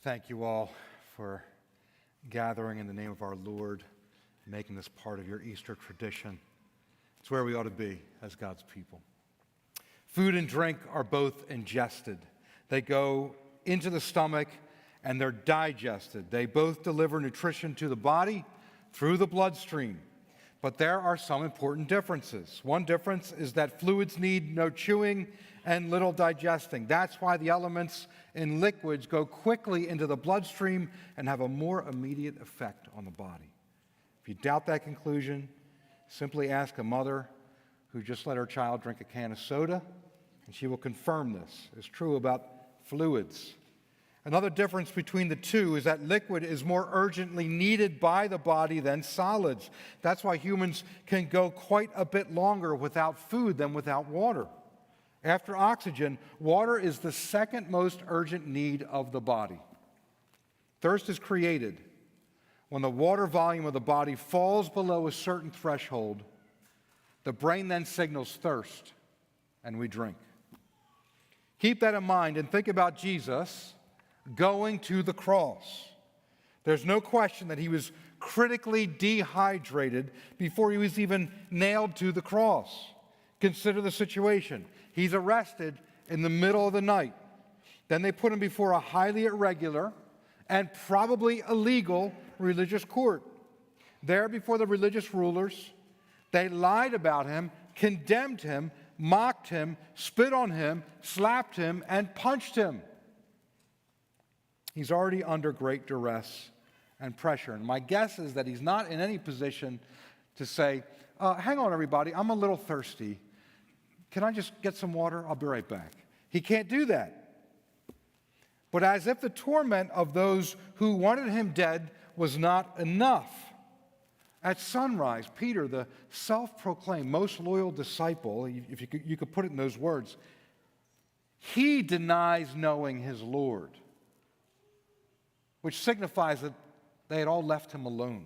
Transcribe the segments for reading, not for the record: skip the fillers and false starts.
Thank you all for gathering in the name of our Lord, making this part of your Easter tradition. It's where we ought to be as God's people. Food and drink are both ingested. They go into the stomach and they're digested. They both deliver nutrition to the body through the bloodstream. But there are some important differences. One difference is that fluids need no chewing and little digesting. That's why the elements in liquids go quickly into the bloodstream and have a more immediate effect on the body. If you doubt that conclusion, simply ask a mother who just let her child drink a can of soda, and she will confirm this is true about fluids. Another difference between the two is that liquid is more urgently needed by the body than solids. That's why humans can go quite a bit longer without food than without water. After oxygen, water is the second most urgent need of the body. Thirst is created when the water volume of the body falls below a certain threshold. The brain then signals thirst, and we drink. Keep that in mind and think about Jesus going to the cross. There's no question that he was critically dehydrated before he was even nailed to the cross. Consider the situation. He's arrested in the middle of the night. Then they put him before a highly irregular and probably illegal religious court. There before the religious rulers, they lied about him, condemned him, mocked him, spit on him, slapped him, and punched him. He's already under great duress and pressure. And my guess is that he's not in any position to say, hang on, everybody, I'm a little thirsty. Can I just get some water? I'll be right back. He can't do that. But as if the torment of those who wanted him dead was not enough, at sunrise, Peter, the self-proclaimed most loyal disciple, if you could put it in those words, he denies knowing his Lord, which signifies that they had all left him alone.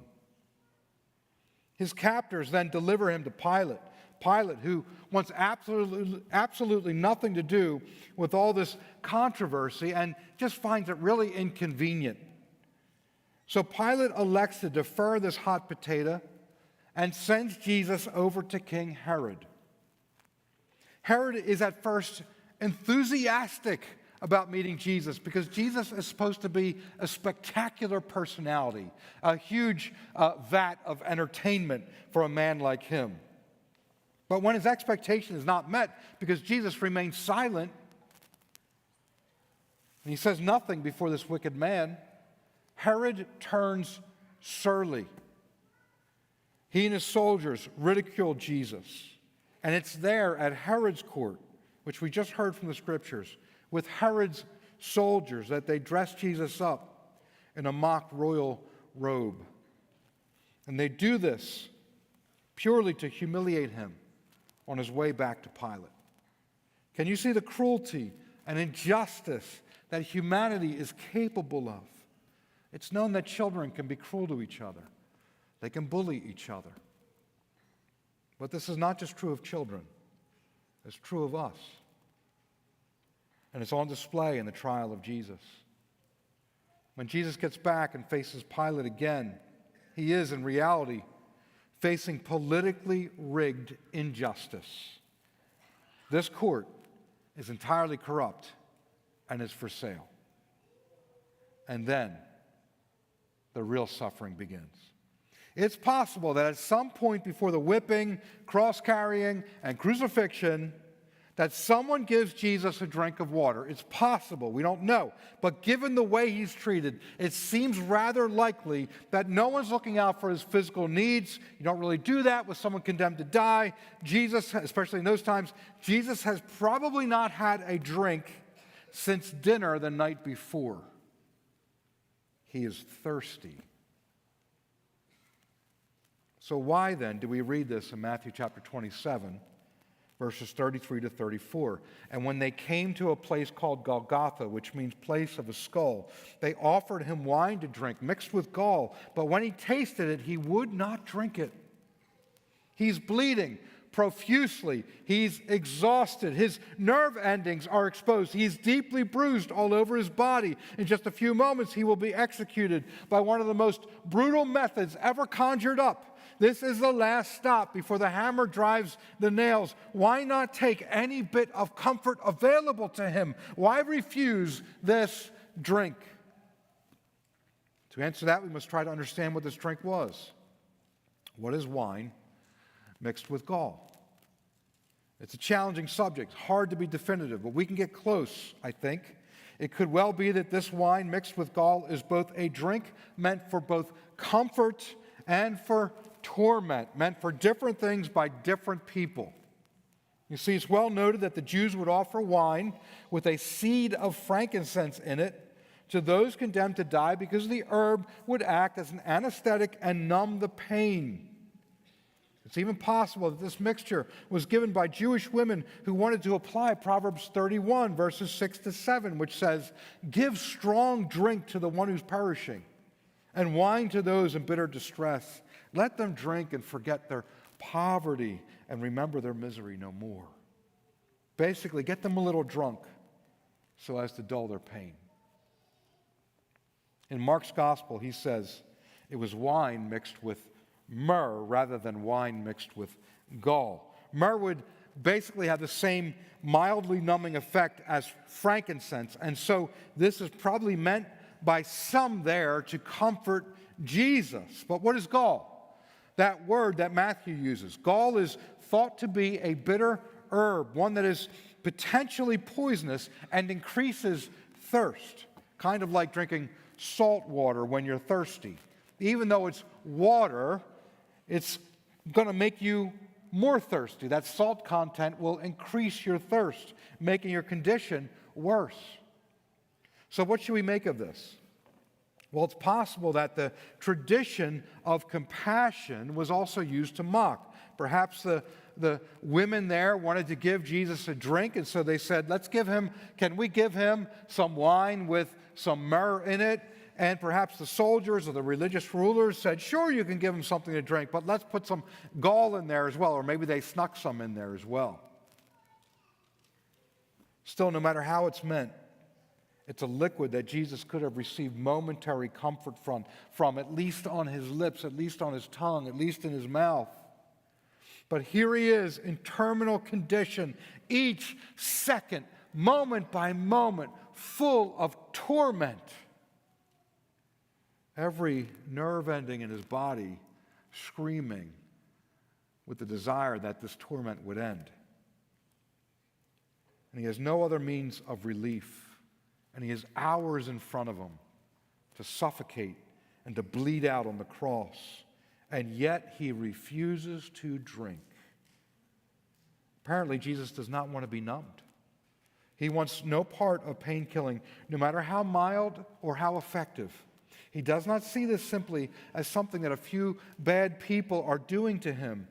His captors then deliver him to Pilate. Pilate, who wants absolutely nothing to do with all this controversy and just finds it really inconvenient. So Pilate elects to defer this hot potato and sends Jesus over to King Herod. Herod is at first enthusiastic about meeting Jesus because Jesus is supposed to be a spectacular personality, a huge vat of entertainment for a man like him. But when his expectation is not met because Jesus remains silent and he says nothing before this wicked man, Herod turns surly. He and his soldiers ridicule Jesus. And it's there at Herod's court, which we just heard from the scriptures, with Herod's soldiers that they dress Jesus up in a mock royal robe. And they do this purely to humiliate him on his way back to Pilate. Can you see the cruelty and injustice that humanity is capable of? It's known that children can be cruel to each other. They can bully each other. But this is not just true of children. It's true of us. And it's on display in the trial of Jesus. When Jesus gets back and faces Pilate again, he is, in reality, facing politically rigged injustice. This court is entirely corrupt and is for sale. And then the real suffering begins. It's possible that at some point before the whipping, cross-carrying, and crucifixion, that someone gives Jesus a drink of water. It's possible. We don't know. But given the way he's treated, it seems rather likely that no one's looking out for his physical needs. You don't really do that with someone condemned to die. Jesus, especially in those times, Jesus has probably not had a drink since dinner the night before. He is thirsty. So why then do we read this in Matthew chapter 27, verses 33 to 34? And when they came to a place called Golgotha, which means place of a skull, they offered him wine to drink mixed with gall. But when he tasted it, he would not drink it. He's bleeding, profusely. He's exhausted. His nerve endings are exposed. He's deeply bruised all over his body. In just a few moments, he will be executed by one of the most brutal methods ever conjured up. This is the last stop before the hammer drives the nails. Why not take any bit of comfort available to him? Why refuse this drink? To answer that, we must try to understand what this drink was. What is wine mixed with gall? It's a challenging subject, hard to be definitive, but we can get close, I think. It could well be that this wine mixed with gall is both a drink meant for both comfort and for torment, meant for different things by different people. You see, it's well noted that the Jews would offer wine with a seed of frankincense in it to those condemned to die because the herb would act as an anesthetic and numb the pain. It's even possible that this mixture was given by Jewish women who wanted to apply Proverbs 31, verses 6 to 7, which says, "Give strong drink to the one who's perishing, and wine to those in bitter distress. Let them drink and forget their poverty and remember their misery no more." Basically, get them a little drunk so as to dull their pain. In Mark's gospel, he says it was wine mixed with myrrh rather than wine mixed with gall. Myrrh would basically have the same mildly numbing effect as frankincense, and so this is probably meant by some there to comfort Jesus. But what is gall? That word that Matthew uses. Gall is thought to be a bitter herb, one that is potentially poisonous and increases thirst, kind of like drinking salt water when you're thirsty. Even though it's water, it's going to make you more thirsty. That salt content will increase your thirst, making your condition worse. So what should we make of this? Well, it's possible that the tradition of compassion was also used to mock. Perhaps the women there wanted to give Jesus a drink, and so they said, can we give him some wine with some myrrh in it? And perhaps the soldiers or the religious rulers said, sure, you can give him something to drink, but let's put some gall in there as well, or maybe they snuck some in there as well. Still, no matter how it's meant, it's a liquid that Jesus could have received momentary comfort from, at least on his lips, at least on his tongue, at least in his mouth. But here he is in terminal condition, each second, moment by moment, full of torment. Every nerve ending in his body screaming with the desire that this torment would end. And he has no other means of relief. And he has hours in front of him to suffocate and to bleed out on the cross. And yet he refuses to drink. Apparently, Jesus does not want to be numbed. He wants no part of pain killing, no matter how mild or how effective. He does not see this simply as something that a few bad people are doing to him.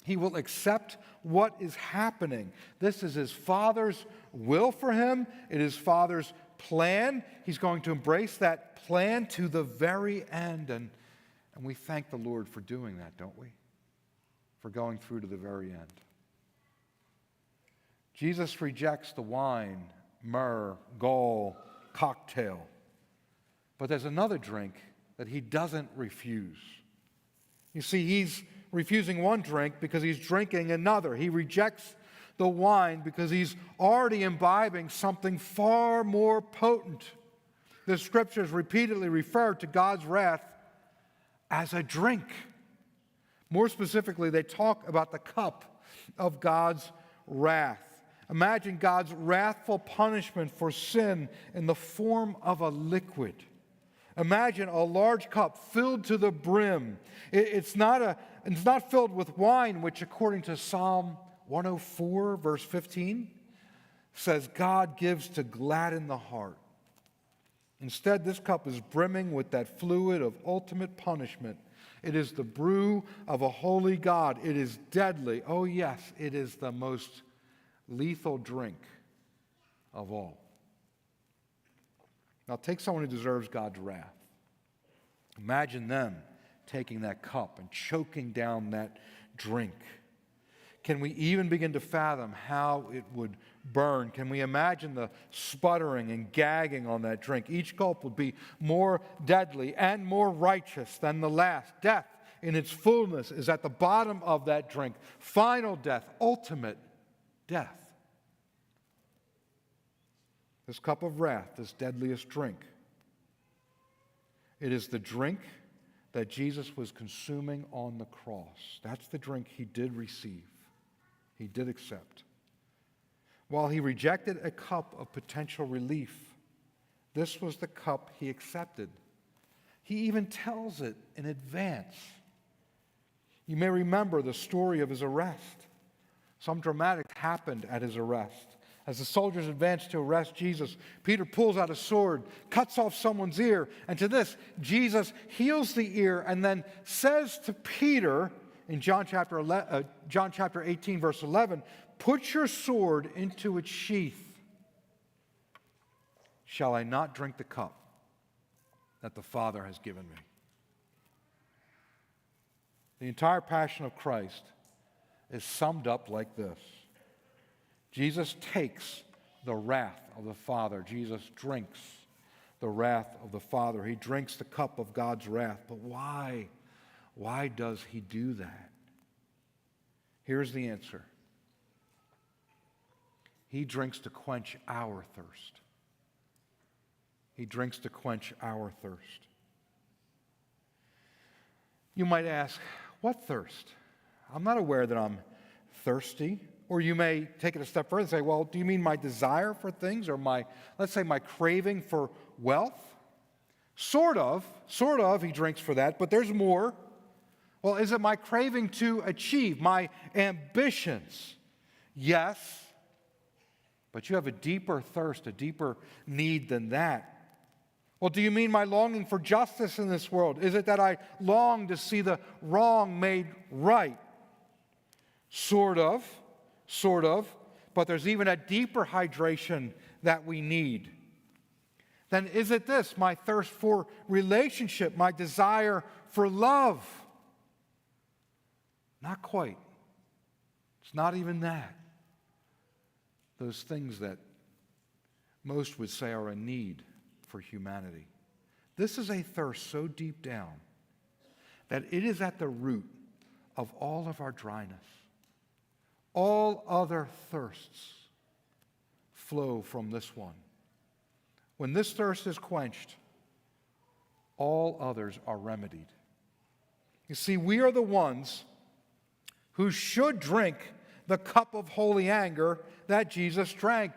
He will accept what is happening. This is his Father's will for him. It is Father's plan. He's going to embrace that plan to the very end. And we thank the Lord for doing that, don't we? For going through to the very end. Jesus rejects the wine, myrrh, gall, cocktail. But there's another drink that he doesn't refuse. You see, he's refusing one drink because he's drinking another. He rejects the wine because he's already imbibing something far more potent. The scriptures repeatedly refer to God's wrath as a drink. More specifically, they talk about the cup of God's wrath. Imagine God's wrathful punishment for sin in the form of a liquid. Imagine a large cup filled to the brim. It's not filled with wine, which according to Psalm 104, verse 15, says God gives to gladden the heart. Instead, this cup is brimming with that fluid of ultimate punishment. It is the brew of a holy God. It is deadly. Oh yes, it is the most lethal drink of all. Now take someone who deserves God's wrath. Imagine them taking that cup and choking down that drink. Can we even begin to fathom how it would burn? Can we imagine the sputtering and gagging on that drink? Each gulp would be more deadly and more righteous than the last. Death in its fullness is at the bottom of that drink. Final death, ultimate death. This cup of wrath, this deadliest drink, it is the drink that Jesus was consuming on the cross. That's the drink he did receive. He did accept. While he rejected a cup of potential relief, this was the cup he accepted. He even tells it in advance. You may remember the story of his arrest. Some dramatic happened at his arrest. As the soldiers advanced to arrest Jesus, Peter pulls out a sword, cuts off someone's ear, and to this, Jesus heals the ear and then says to Peter in John chapter 18, verse 11, "Put your sword into its sheath. Shall I not drink the cup that the Father has given me?" The entire passion of Christ is summed up like this. Jesus takes the wrath of the Father. Jesus drinks the wrath of the Father. He drinks the cup of God's wrath. But why? Why does he do that? Here's the answer. He drinks to quench our thirst. He drinks to quench our thirst. You might ask, what thirst? I'm not aware that I'm thirsty. Or you may take it a step further and say, well, do you mean my desire for things or let's say my craving for wealth? Sort of, he drinks for that, but there's more. Well, is it my craving to achieve, my ambitions? Yes, but you have a deeper thirst, a deeper need than that. Well, do you mean my longing for justice in this world? Is it that I long to see the wrong made right? Sort of, but there's even a deeper hydration that we need. Then is it this, my thirst for relationship, my desire for love? Not quite. It's not even that. Those things that most would say are a need for humanity. This is a thirst so deep down that it is at the root of all of our dryness. All other thirsts flow from this one. When this thirst is quenched, all others are remedied. You see, we are the ones who should drink the cup of holy anger that Jesus drank.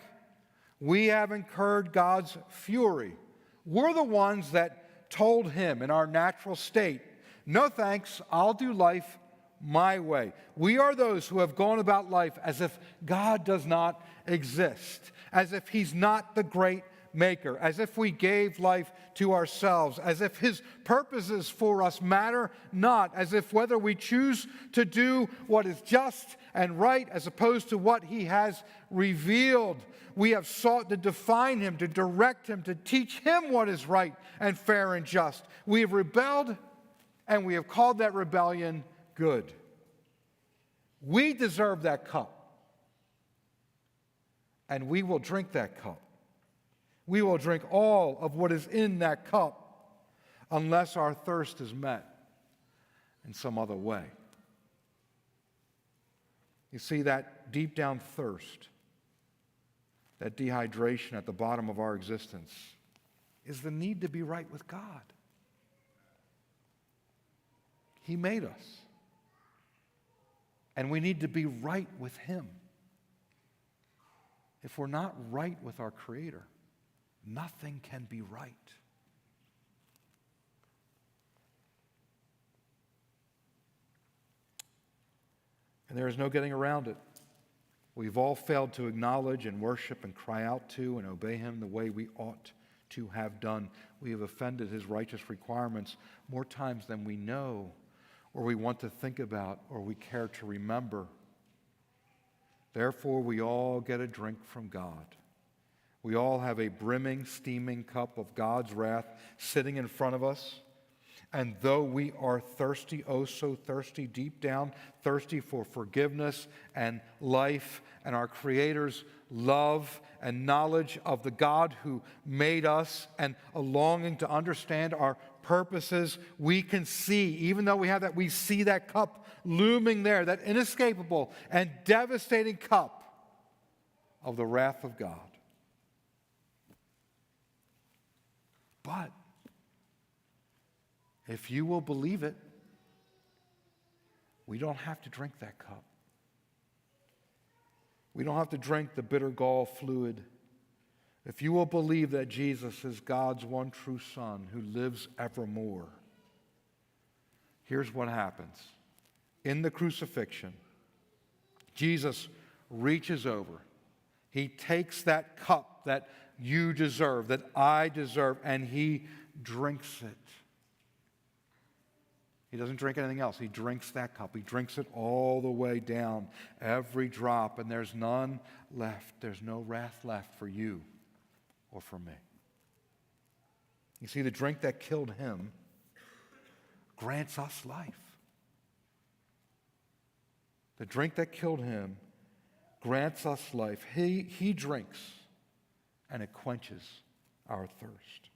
We have incurred God's fury. We're the ones that told him in our natural state, no thanks, I'll do life my way. We are those who have gone about life as if God does not exist, as if he's not the great maker, as if we gave life to ourselves, as if his purposes for us matter not, as if whether we choose to do what is just and right as opposed to what he has revealed. We have sought to define him, to direct him, to teach him what is right and fair and just. We have rebelled, and we have called that rebellion good. We deserve that cup, and we will drink that cup. We will drink all of what is in that cup unless our thirst is met in some other way. You see, that deep down thirst, that dehydration at the bottom of our existence, is the need to be right with God. He made us. And we need to be right with him. If we're not right with our Creator, nothing can be right. And there is no getting around it. We've all failed to acknowledge and worship and cry out to and obey him the way we ought to have done. We have offended his righteous requirements more times than we know, or we want to think about, or we care to remember. Therefore, we all get a drink from God. We all have a brimming, steaming cup of God's wrath sitting in front of us. And though we are thirsty, oh so thirsty, deep down, thirsty for forgiveness and life and our Creator's love and knowledge of the God who made us, and a longing to understand our purposes, we can see, even though we have that, we see that cup looming there, that inescapable and devastating cup of the wrath of God. But if you will believe it, we don't have to drink that cup. We don't have to drink the bitter gall fluid. If you will believe that Jesus is God's one true Son who lives evermore, here's what happens. In the crucifixion, Jesus reaches over. He takes that cup that you deserve, that I deserve, and he drinks it. He doesn't drink anything else. He drinks that cup. He drinks it all the way down, every drop, and there's none left. There's no wrath left for you or for me. You see, the drink that killed him grants us life. The drink that killed him grants us life. He drinks, and it quenches our thirst.